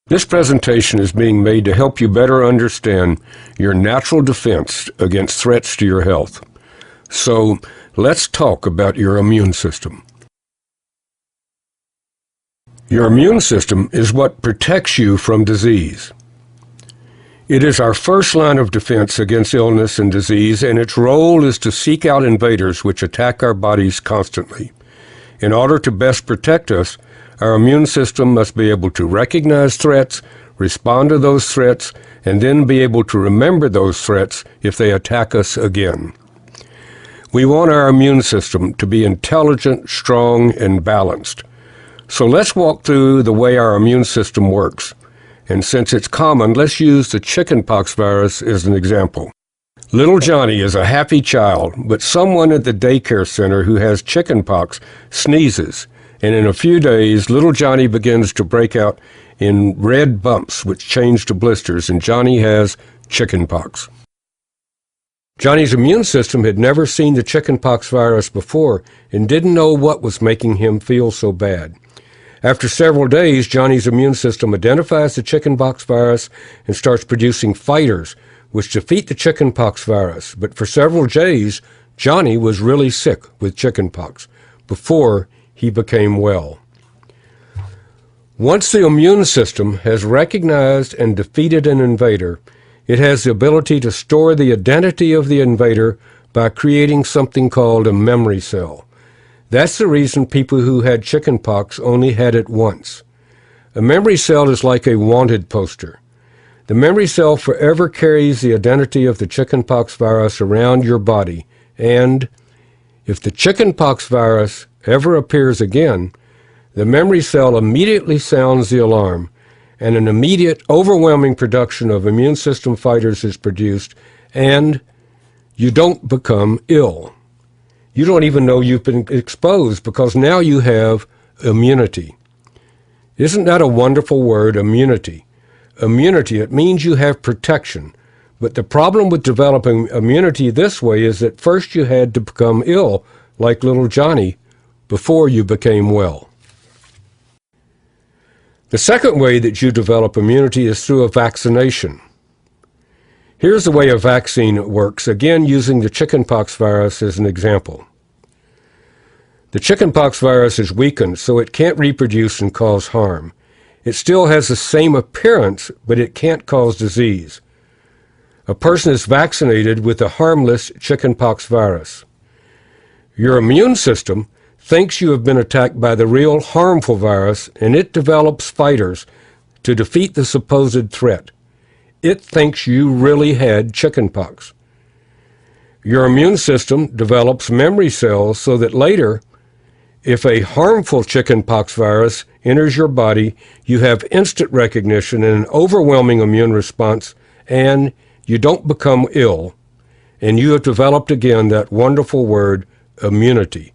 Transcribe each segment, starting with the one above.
This presentation is being made to help you better understand your natural defense against threats to your health. So, let's talk about your immune system. Your immune system is what protects you from disease. It is our first line of defense against illness and disease, and its role is to seek out invaders which attack our bodies constantly. In order to best protect us, our immune system must be able to recognize threats, respond to those threats, and then be able to remember those threats if they attack us again. We want our immune system to be intelligent, strong, and balanced. So let's walk through the way our immune system works. And since it's common, let's use the chickenpox virus as an example. Little Johnny is a happy child, but someone at the daycare center who has chickenpox sneezes, and in a few days, little Johnny begins to break out in red bumps which change to blisters, and Johnny has chickenpox. Johnny's immune system had never seen the chickenpox virus before and didn't know what was making him feel so bad. After several days, Johnny's immune system identifies the chickenpox virus and starts producing fighters which defeat the chickenpox virus. But for several days, Johnny was really sick with chickenpox before he became well. Once the immune system has recognized and defeated an invader, it has the ability to store the identity of the invader by creating something called a memory cell. That's the reason people who had chickenpox only had it once. A memory cell is like a wanted poster. The memory cell forever carries the identity of the chickenpox virus around your body, and if the chickenpox virus ever appears again, the memory cell immediately sounds the alarm, and an immediate, overwhelming production of immune system fighters is produced, and you don't become ill. You don't even know you've been exposed because now you have immunity. Isn't that a wonderful word, immunity? Immunity, it means you have protection. But the problem with developing immunity this way is that first you had to become ill, like little Johnny, before you became well. The second way that you develop immunity is through a vaccination. Here's the way a vaccine works, again using the chickenpox virus as an example. The chickenpox virus is weakened, so it can't reproduce and cause harm. It still has the same appearance, but it can't cause disease. A person is vaccinated with a harmless chickenpox virus. Your immune system thinks you have been attacked by the real harmful virus, and it develops fighters to defeat the supposed threat. It thinks you really had chickenpox. Your immune system develops memory cells so that later, if a harmful chickenpox virus enters your body, you have instant recognition and an overwhelming immune response, and you don't become ill, and you have developed again that wonderful word, immunity.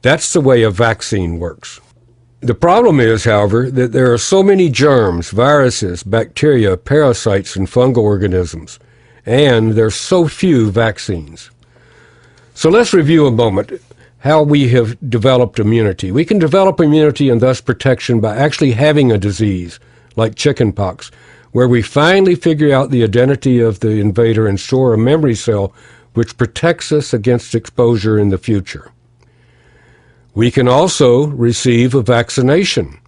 That's the way a vaccine works. The problem is, however, that there are so many germs, viruses, bacteria, parasites, and fungal organisms, and there's so few vaccines. So let's review a moment how we have developed immunity. We can develop immunity and thus protection by actually having a disease, like chickenpox, where we finally figure out the identity of the invader and store a memory cell which protects us against exposure in the future. We can also receive a vaccination,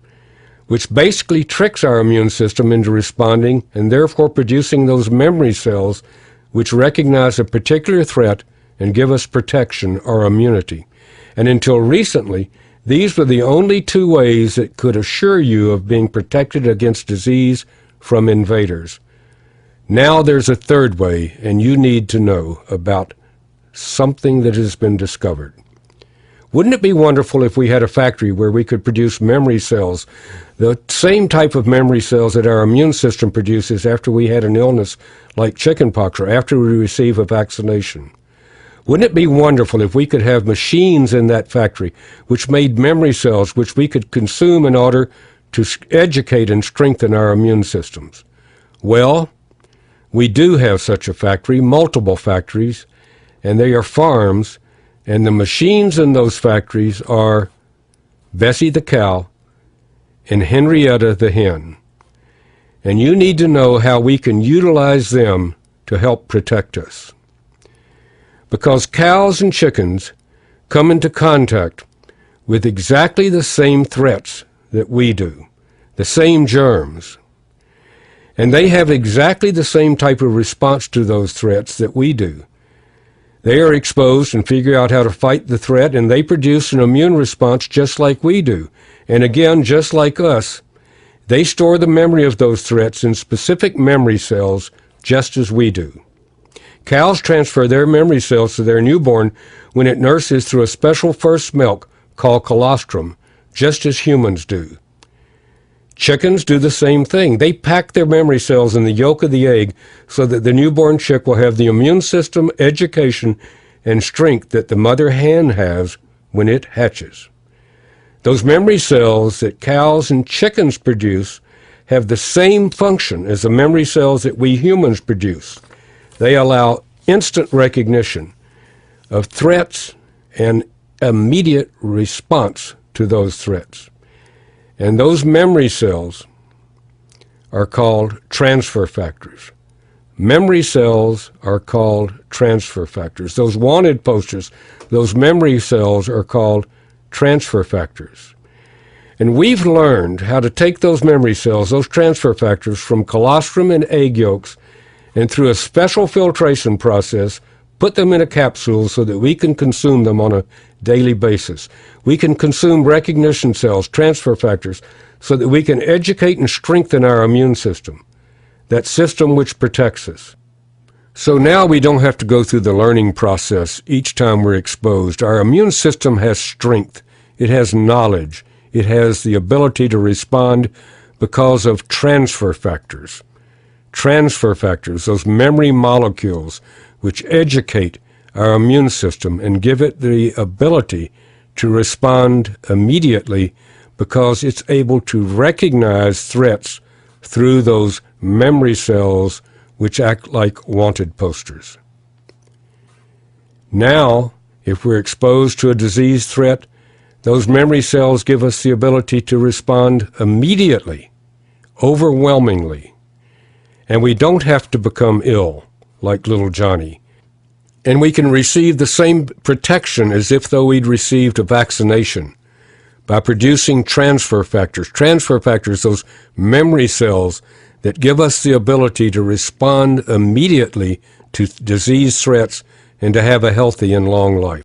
which basically tricks our immune system into responding and therefore producing those memory cells which recognize a particular threat and give us protection or immunity. And until recently, these were the only two ways that could assure you of being protected against disease from invaders. Now there's a third way, and you need to know about something that has been discovered. Wouldn't it be wonderful if we had a factory where we could produce memory cells, the same type of memory cells that our immune system produces after we had an illness like chickenpox or after we receive a vaccination? Wouldn't it be wonderful if we could have machines in that factory which made memory cells which we could consume in order to educate and strengthen our immune systems? Well, we do have such a factory, multiple factories, and they are farms, and the machines in those factories are Bessie the cow and Henrietta the hen. and you need to know how we can utilize them to help protect us. Because cows and chickens come into contact with exactly the same threats that we do, the same germs, and they have exactly the same type of response to those threats that we do. They are exposed and figure out how to fight the threat, and they produce an immune response just like we do. And again, just like us, they store the memory of those threats in specific memory cells just as we do. Cows transfer their memory cells to their newborn when it nurses through a special first milk called colostrum, just as humans do. Chickens do the same thing. They pack their memory cells in the yolk of the egg so that the newborn chick will have the immune system, education, and strength that the mother hen has when it hatches. Those memory cells that cows and chickens produce have the same function as the memory cells that we humans produce. They allow instant recognition of threats and immediate response to those threats. And those memory cells are called transfer factors. Memory cells are called transfer factors. Those wanted posters, those memory cells are called transfer factors. And we've learned how to take those memory cells, those transfer factors, from colostrum and egg yolks, and through a special filtration process, put them in a capsule so that we can consume them on a daily basis. We can consume recognition cells, transfer factors, so that we can educate and strengthen our immune system, that system which protects us. So now we don't have to go through the learning process each time we're exposed. Our immune system has strength. It has knowledge. It has the ability to respond because of transfer factors. Transfer factors, those memory molecules which educate our immune system and give it the ability to respond immediately because it's able to recognize threats through those memory cells which act like wanted posters. Now, if we're exposed to a disease threat, those memory cells give us the ability to respond immediately, overwhelmingly, and we don't have to become ill like little Johnny. And we can receive the same protection as if though we'd received a vaccination by producing transfer factors. Transfer factors, those memory cells that give us the ability to respond immediately to disease threats and to have a healthy and long life.